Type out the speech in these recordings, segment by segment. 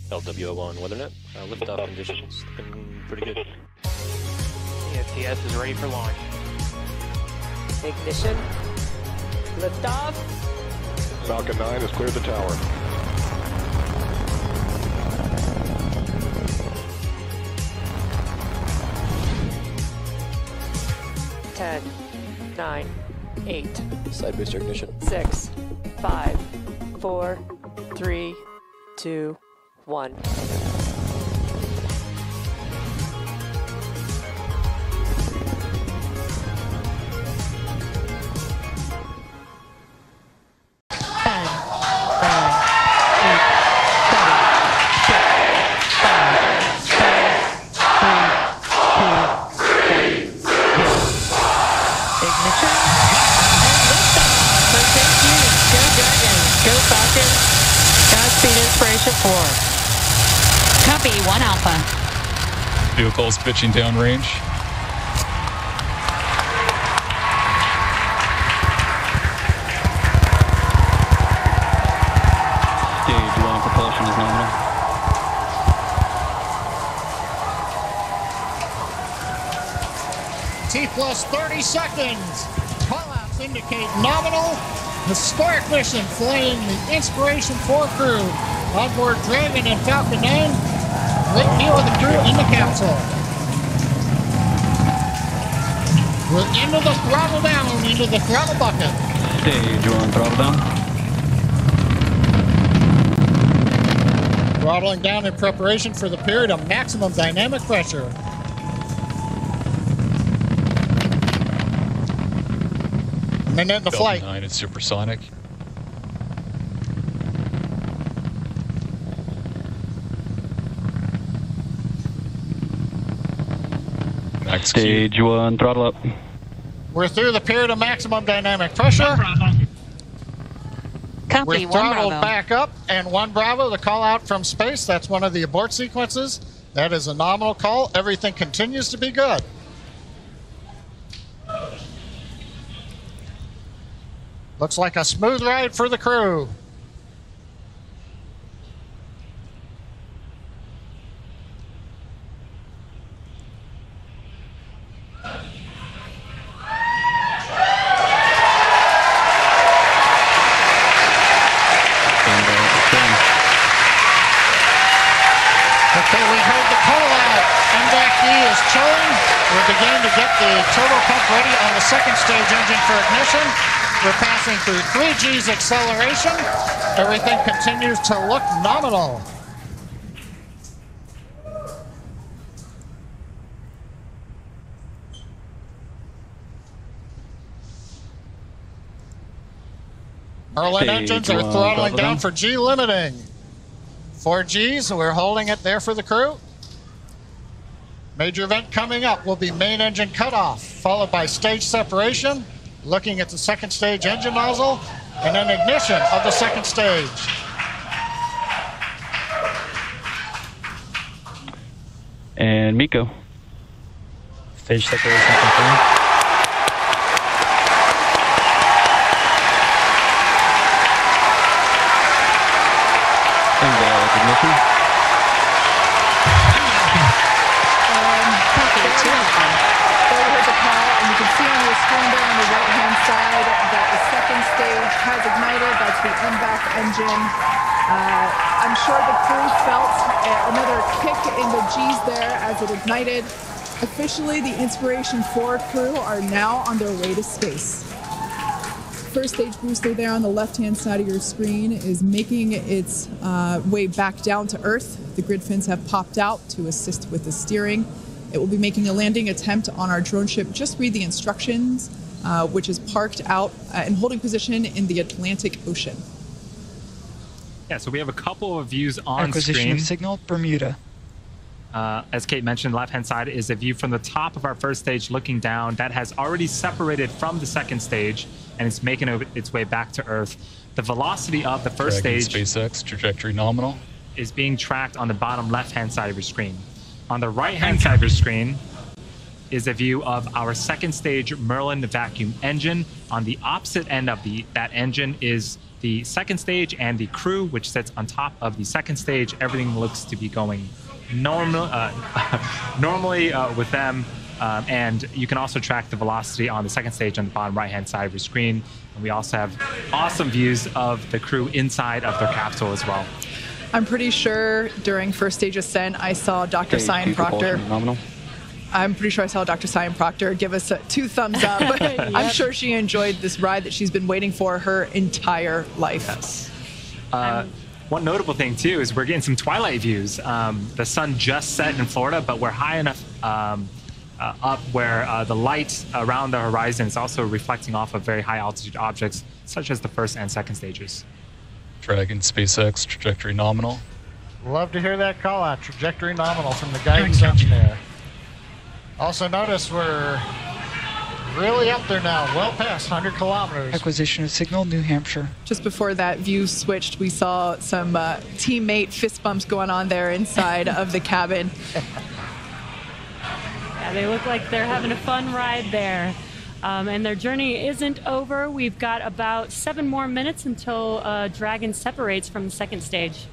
LWO1 WeatherNet. Liftoff conditions looking pretty good. ESTS is ready for launch. Ignition. Liftoff. Falcon 9 has cleared the tower. Ten, 9, 8, Side booster ignition. 6, 5, 4, 3, 2, 1. Copy, 1 Alpha. Vehicles pitching downrange. Stage 1 propulsion is nominal. T plus 30 seconds. Callouts indicate nominal. Historic mission flying the Inspiration 4 crew. Onboard Dragon and Falcon 9. Great view of the crew in the capsule. We're into the throttle down, into the throttle bucket. Stage 1 throttle down. Throttling down in preparation for the period of maximum dynamic pressure. Minute into flight. 9 is supersonic. Stage 1 throttle up. We're through the period of maximum dynamic pressure. Copy, We're 1 throttled Bravo. back up, and 1 Bravo, the call out from space. That's one of the abort sequences. That is a nominal call. Everything continues to be good. Looks like a smooth ride for the crew. Okay, we heard the call out. MVAC-D is chilling. We're beginning to get the turbo pump ready on the second stage engine for ignition. We're passing through 3 G's acceleration. Everything continues to look nominal. Merlin Stage engines are 1 throttling throttle down down. for G limiting. 4 G's, we're holding it there for the crew. Major event coming up will be main engine cutoff, followed by stage separation, looking at the second stage engine nozzle, and then ignition of the second stage. And Miko. Stage separation confirmed. And ignition. Copy, 2 Alpha. There we heard the call, and you can see on your screen there on the right-hand side that the second stage has ignited. That's the MVAC engine. I'm sure the crew felt another kick in the G's there as it ignited. Officially, the Inspiration 4 crew are now on their way to space. First stage booster there on the left-hand side of your screen is making its way back down to Earth. The grid fins have popped out to assist with the steering. It will be making a landing attempt on our drone ship. Just read the instructions, which is parked out and holding position in the Atlantic Ocean. Yeah, so we have a couple of views on Acquisition screen. of signal, Bermuda. As Kate mentioned, the left-hand side is a view from the top of our first stage looking down. That has already separated from the second stage, and it's making its way back to Earth. The velocity of the first Dragon stage SpaceX, trajectory nominal. is being tracked on the bottom left-hand side of your screen. On the right-hand side of your screen is a view of our second stage Merlin vacuum engine. On the opposite end of that engine is the second stage and the crew, which sits on top of the second stage, everything looks to be going normally with them. And you can also track the velocity on the second stage on the bottom right-hand side of your screen. And we also have awesome views of the crew inside of their capsule as well. I'm pretty sure during first stage ascent, I saw Dr. Cyan Proctor. Nominal. I'm pretty sure I saw Dr. Cyan Proctor give us 2 thumbs up. Yep. I'm sure she enjoyed this ride that she's been waiting for her entire life. Yes. One notable thing too is we're getting some twilight views. The sun just set in Florida, but we're high enough up where the light around the horizon is also reflecting off of very high altitude objects, such as the first and second stages. Dragon SpaceX, trajectory nominal. Love to hear that call out. Trajectory nominal from the guidance engineer. Also notice we're really up there now, well past 100 kilometers. Acquisition of signal, New Hampshire. Just before that view switched, we saw some teammate fist bumps going on there inside of the cabin. Yeah, they look like they're having a fun ride there. And their journey isn't over. We've got about 7 more minutes until Dragon separates from the second stage.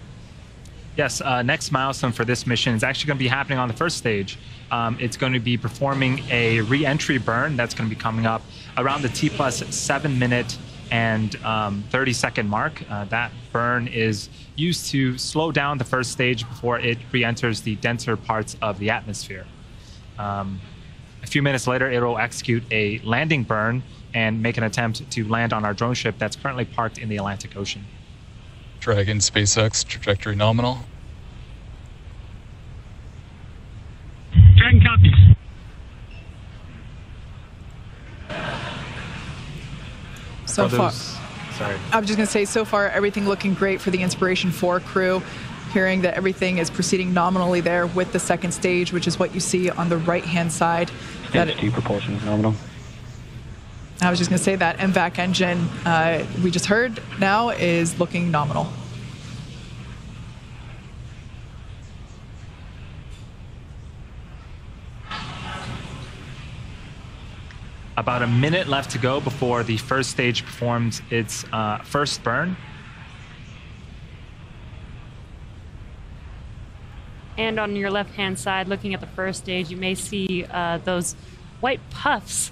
Yes, next milestone for this mission is actually going to be happening on the first stage. It's going to be performing a re-entry burn that's going to be coming up around the T plus 7 minute and 30-second mark. That burn is used to slow down the first stage before it re-enters the denser parts of the atmosphere. A few minutes later, it will execute a landing burn and make an attempt to land on our drone ship that's currently parked in the Atlantic Ocean. Dragon SpaceX, trajectory nominal. Dragon copies. So far, sorry. I was just going to say, so far, everything looking great for the Inspiration 4 crew. Hearing that everything is proceeding nominally there with the second stage, which is what you see on the right-hand side. Stage 2 propulsion is nominal. I was just going to say that MVAC engine we just heard now is looking nominal. About a minute left to go before the first stage performs its first burn. And on your left-hand side, looking at the first stage, you may see those white puffs.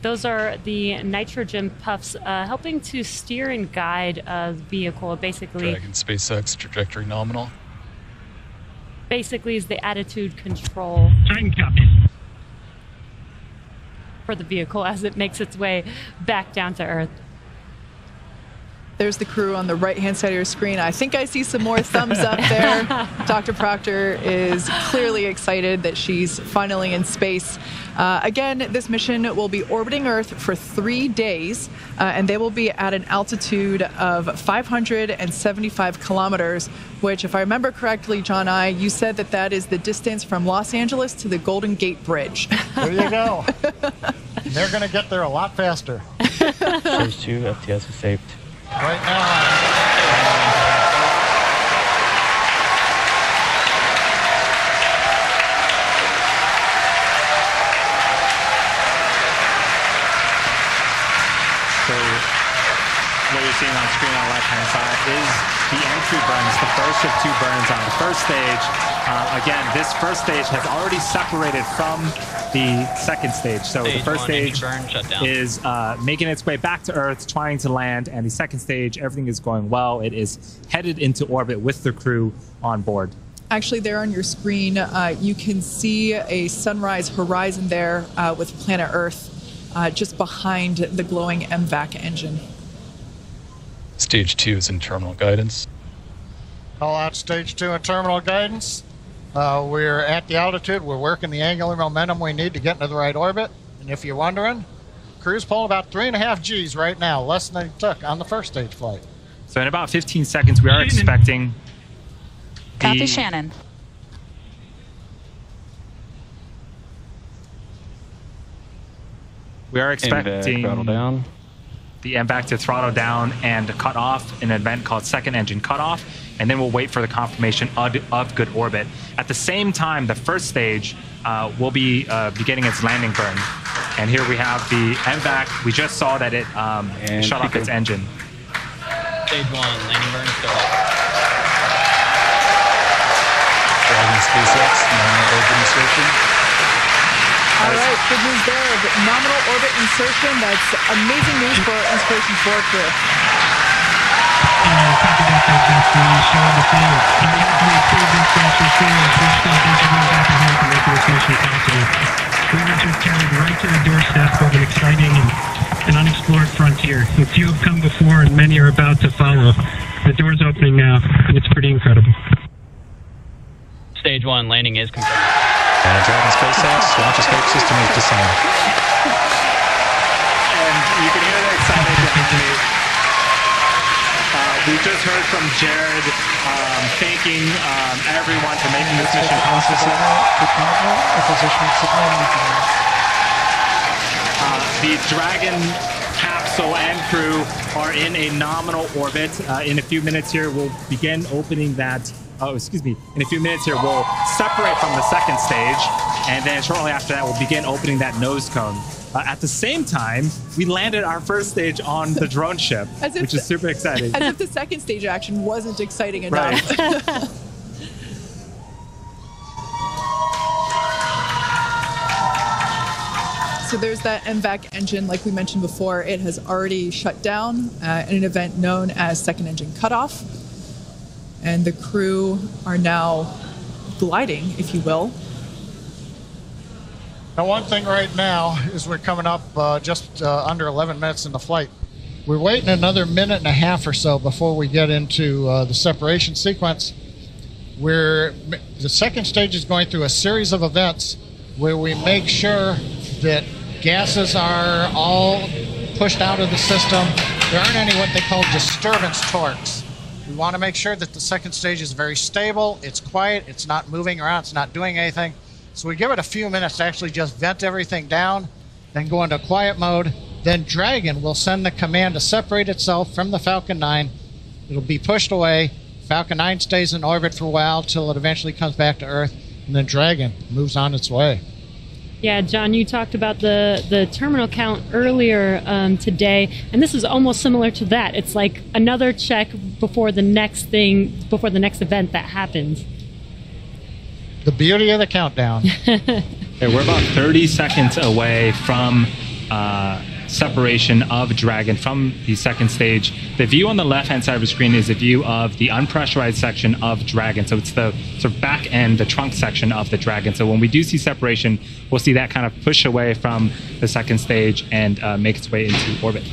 Those are the nitrogen puffs helping to steer and guide the vehicle. Basically, Dragon SpaceX, trajectory nominal. Basically is the attitude control for the vehicle as it makes its way back down to Earth. There's the crew on the right-hand side of your screen. I think I see some more thumbs up there. Dr. Proctor is clearly excited that she's finally in space. Again, this mission will be orbiting Earth for 3 days, and they will be at an altitude of 575 kilometers, which, if I remember correctly, John you said that that is the distance from Los Angeles to the Golden Gate Bridge. There you go. They're going to get there a lot faster. Stage 2, FTS is saved. Right now. So what you're seeing on screen on the left-hand side is the entry burns, the first of 2 burns on the first stage. Again, this first stage has already separated from the second stage. So the first stage is making its way back to Earth, trying to land, and the second stage, everything is going well. It is headed into orbit with the crew on board. Actually, there on your screen, you can see a sunrise horizon there with planet Earth just behind the glowing MVAC engine. Stage 2 is in terminal guidance. Call out stage 2 in terminal guidance. We're at the altitude. We're working the angular momentum we need to get into the right orbit. And if you're wondering, crew's pulling about 3.5 Gs right now, less than they took on the first stage flight. So in about 15 seconds, we are expecting Copy, Shannon. We are expecting throttle down. The MVAC to throttle down and cut off in an event called second engine cutoff, and then we'll wait for the confirmation of good orbit. At the same time, the first stage will be beginning its landing burn. And here we have the MVAC. We just saw that it shut off its engine. Stage 1, landing burn started. Dragon SpaceX, nominal orbit insertion. All right, good news there. The nominal orbit insertion. That's amazing news for our Inspiration 4 crew. Copy that, that's show the field. On behalf of the crew of Inspiration 4, we stop engineers out to help make this mission possible. We were just carried right to the doorstep of an exciting and unexplored frontier. A few have come before and many are about to follow. The door's opening now, and it's pretty incredible. Stage 1, landing is confirmed. Dragon SpaceX, launch escape system is disarmed. And you can hear the excitement behind me. We just heard from Jared thanking everyone for making this mission possible. The Dragon capsule and crew are in a nominal orbit. In a few minutes here, we'll begin opening that. Oh, excuse me. In a few minutes here, we'll separate from the second stage, and then shortly after that, we'll begin opening that nose cone. At the same time, we landed our first stage on the drone ship, which is super exciting. As if the second stage action wasn't exciting enough. Right. So there's that MVAC engine, like we mentioned before. It has already shut down in an event known as second engine cutoff. And the crew are now gliding, if you will. Now, one thing right now is we're coming up just under 11 minutes in the flight. We're waiting another minute and a half or so before we get into the separation sequence. The second stage is going through a series of events where we make sure that gases are all pushed out of the system. There aren't any what they call disturbance torques. We want to make sure that the second stage is very stable, it's quiet, it's not moving around, it's not doing anything. So we give it a few minutes to actually just vent everything down, then go into quiet mode. Then Dragon will send the command to separate itself from the Falcon 9. It'll be pushed away. Falcon 9 stays in orbit for a while till it eventually comes back to Earth, and then Dragon moves on its way. Yeah, John, you talked about the terminal count earlier today, and this is almost similar to that. It's like another check before the next event that happens. The beauty of the countdown. Okay, we're about 30 seconds away from separation of Dragon from the second stage. The view on the left-hand side of the screen is a view of the unpressurized section of Dragon. So it's the sort of back end, the trunk section of the Dragon. So when we do see separation, we'll see that kind of push away from the second stage and make its way into orbit.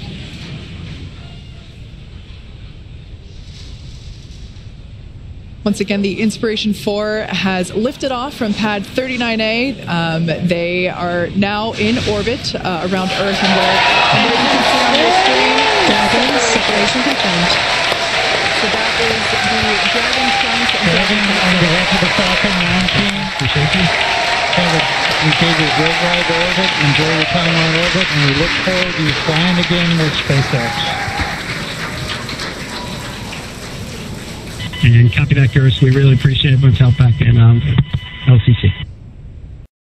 Once again, the Inspiration 4 has lifted off from pad 39A. They are now in orbit around Earth, and there you can see on your screen. Dragon separation confirmed. So that is the Dragon trunk. Dragon, on behalf of the Falcon 9 team, we gave you a great ride orbit. Enjoy your time on orbit, and we look forward to you flying again with SpaceX. And copy that, Garrus. We really appreciate everyone's help back in LCC.